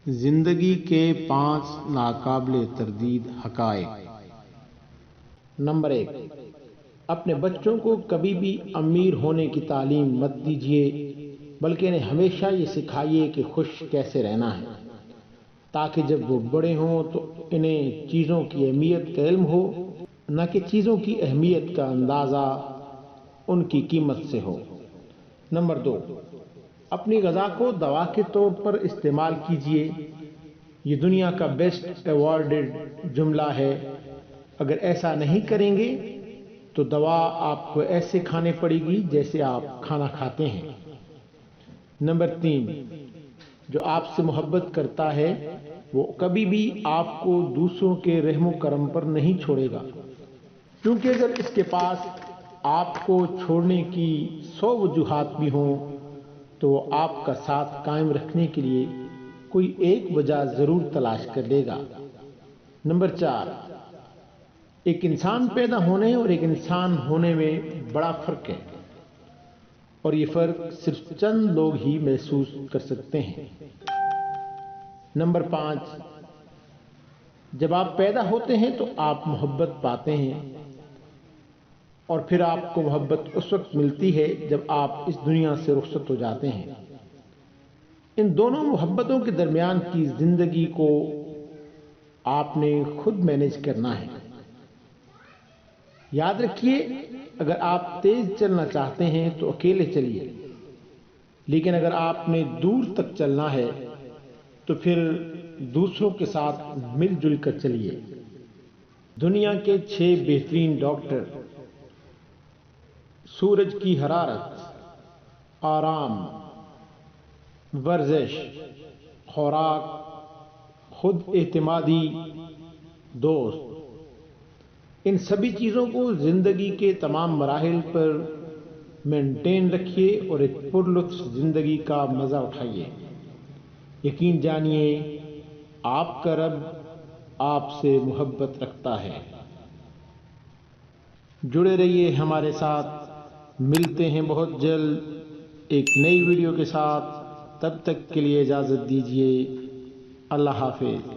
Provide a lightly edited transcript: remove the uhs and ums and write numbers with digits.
زندگی کے 5 ناقابل تردید حقائق۔ نمبر 1، اپنے بچوں کو کبھی بھی امیر ہونے کی تعلیم مت دیجیے، بلکہ انہیں ہمیشہ یہ سکھائیے کہ خوش کیسے رہنا ہے، تاکہ جب وہ بڑے ہوں تو انہیں چیزوں کی اہمیت کا علم ہو، نہ کہ چیزوں کی اہمیت کا اندازہ ان کی قیمت سے ہو۔ نمبر 2، اپنی غذا کو دوا کے طور پر استعمال کیجیے۔ یہ دنیا کا بیسٹ ایوارڈڈ جملہ ہے۔ اگر ایسا نہیں کریں گے تو دوا آپ کو ایسے کھانے پڑے گی جیسے آپ کھانا کھاتے ہیں۔ نمبر 3، جو آپ سے محبت کرتا ہے وہ کبھی بھی آپ کو دوسروں کے رحم و کرم پر نہیں چھوڑے گا، کیونکہ اگر اس کے پاس آپ کو چھوڑنے کی 100 وجوہات بھی ہوں تو وہ آپ کا ساتھ قائم رکھنے کے لیے کوئی ایک وجہ ضرور تلاش کر لے گا۔ نمبر 4، ایک انسان پیدا ہونے اور ایک انسان ہونے میں بڑا فرق ہے، اور یہ فرق صرف چند لوگ ہی محسوس کر سکتے ہیں۔ نمبر 5، جب آپ پیدا ہوتے ہیں تو آپ محبت پاتے ہیں، اور پھر آپ کو محبت اس وقت ملتی ہے جب آپ اس دنیا سے رخصت ہو جاتے ہیں۔ ان دونوں محبتوں کے درمیان کی زندگی کو آپ نے خود مینیج کرنا ہے۔ یاد رکھیے، اگر آپ تیز چلنا چاہتے ہیں تو اکیلے چلیے، لیکن اگر آپ نے دور تک چلنا ہے تو پھر دوسروں کے ساتھ مل جل کر چلیے۔ دنیا کے 6 بہترین ڈاکٹر سورج کی حرارت، آرام، ورزش، خوراک، خود اعتمادی، دوست، ان سبھی چیزوں کو زندگی کے تمام مراحل پر مینٹین رکھیے اور ایک پرلطف زندگی کا مزہ اٹھائیے۔ یقین جانیے، آپ کا رب آپ سے محبت رکھتا ہے۔ جڑے رہیے ہمارے ساتھ، ملتے ہیں بہت جلد ایک نئی ویڈیو کے ساتھ۔ تب تک کے لیے اجازت دیجیے۔ اللہ حافظ۔